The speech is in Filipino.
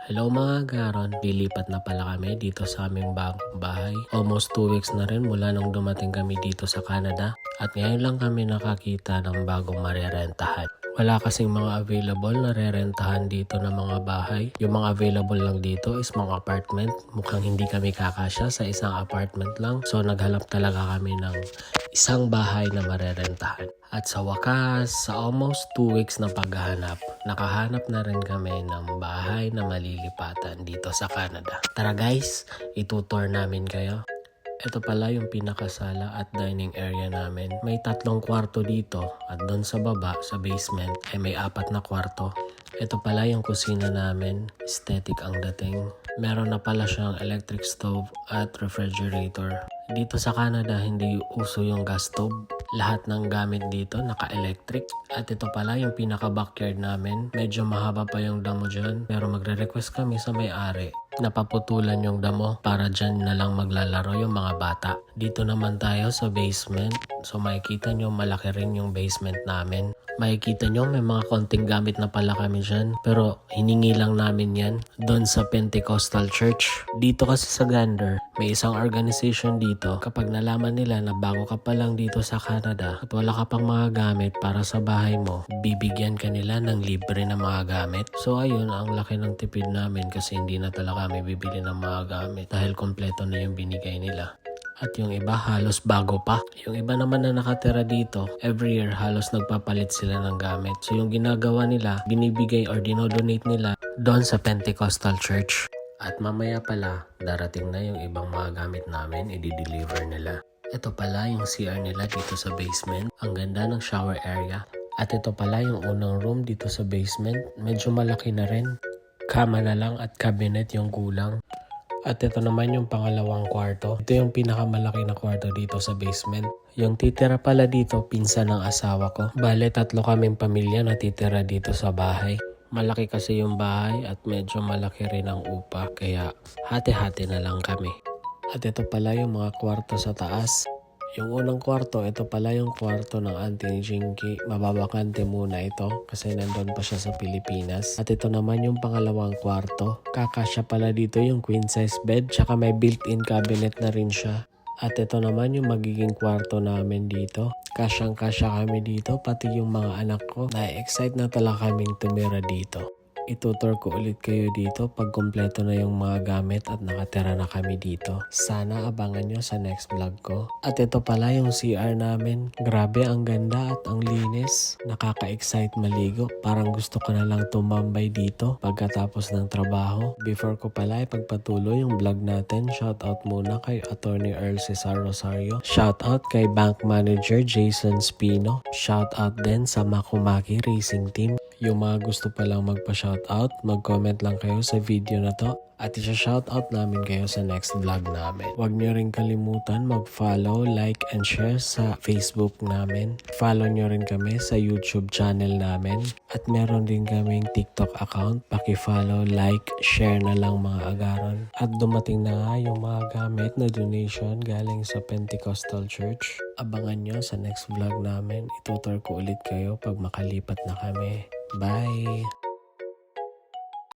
Hello mga agaron, lilipat na pala kami dito sa aming bagong bahay. Almost 2 weeks na rin mula nung dumating kami dito sa Canada at ngayon lang kami nakakita ng bagong marerentahan. Wala kasing mga available na rerentahan dito ng mga bahay. Yung mga available lang dito is mga apartment. Mukhang hindi kami kakasya sa isang apartment lang. So naghanap talaga kami ng isang bahay na marerentahan. At sa wakas, sa almost 2 weeks na paghahanap, nakahanap na rin kami ng bahay na malilipatan dito sa Canada. Tara guys, itutour namin kayo. Ito pala yung pinakasala at dining area namin. May 3 kwarto dito at doon sa baba, sa basement, ay may 4 na kwarto. Ito pala yung kusina namin. Aesthetic ang dating. Meron na pala siyang electric stove at refrigerator. Dito sa Canada, hindi uso yung gas stove. Lahat ng gamit dito naka-electric. At ito pala yung pinaka-backyard namin. Medyo mahaba pa yung damo dyan. Pero magre-request kami sa may-ari na paputulan yung damo para dyan na lang maglalaro yung mga bata. Dito naman tayo sa basement. So makikita nyo malaki rin yung basement namin. Makikita nyo may mga konting gamit na pala kami dyan. Pero hiningi lang namin yan doon sa Pentecostal Church. Dito kasi sa Gander, may isang organization dito. Kapag nalaman nila na bago ka pa lang dito sa Canada at wala ka pang mga gamit para sa bahay mo, bibigyan ka nila ng libre na mga gamit. So ayun, ang laki ng tipid namin kasi hindi na talaga kami bibili ng mga gamit dahil kompleto na yung binigay nila. At yung iba halos bago pa. Yung iba naman na nakatira dito, every year halos nagpapalit sila ng gamit. So yung ginagawa nila, binibigay or dinodonate nila doon sa Pentecostal Church. At mamaya pala, darating na yung ibang mga gamit namin, i-deliver nila. Ito pala yung CR nila dito sa basement. Ang ganda ng shower area. At ito pala yung unang room dito sa basement. Medyo malaki na rin. Kama na lang at cabinet yung kulang. At ito naman yung pangalawang kwarto. Ito yung pinakamalaki na kwarto dito sa basement. Yung titira pala dito, pinsan ng asawa ko. Bale, 3 kaming pamilya na titira dito sa bahay. Malaki kasi yung bahay at medyo malaki rin ang upa. Kaya hati-hati na lang kami. At ito pala yung mga kwarto sa taas. Yung unang kwarto, ito pala yung kwarto ng auntie ni Jinky. Mababakante muna ito kasi nandun pa siya sa Pilipinas. At ito naman yung pangalawang kwarto. Kakasya pala dito yung queen size bed, tsaka may built-in cabinet na rin siya. At ito naman yung magiging kwarto namin dito. Kasyang-kasya kami dito, pati yung mga anak ko. Na-excite na talaga kaming tumira dito. Itutur ko ulit kayo dito pag kompleto na yung mga gamit at nakatira na kami dito. Sana abangan nyo sa next vlog ko. At ito pala yung CR namin. Grabe ang ganda at ang linis. Nakaka-excite maligo. Parang gusto ko na lang tumambay dito pagkatapos ng trabaho. Before ko pala ipagpatuloy yung vlog natin, shoutout muna kay Attorney Earl Cesar Rosario. Shoutout kay Bank Manager Jason Spino. Shoutout din sa Makumaki Racing Team. Yung mga gusto palang magpa-shoutout, mag-comment lang kayo sa video na to at isa-shoutout namin kayo sa next vlog namin. Huwag nyo rin kalimutan mag-follow, like, and share sa Facebook namin. Follow nyo rin kami sa YouTube channel namin. At meron din kaming TikTok account. Paki-follow, like, share na lang mga agaron. At dumating na nga yung mga gamit na donation galing sa Pentecostal Church. Abangan nyo sa next vlog namin. Itutur ko ulit kayo pag makalipat na kami. Bye!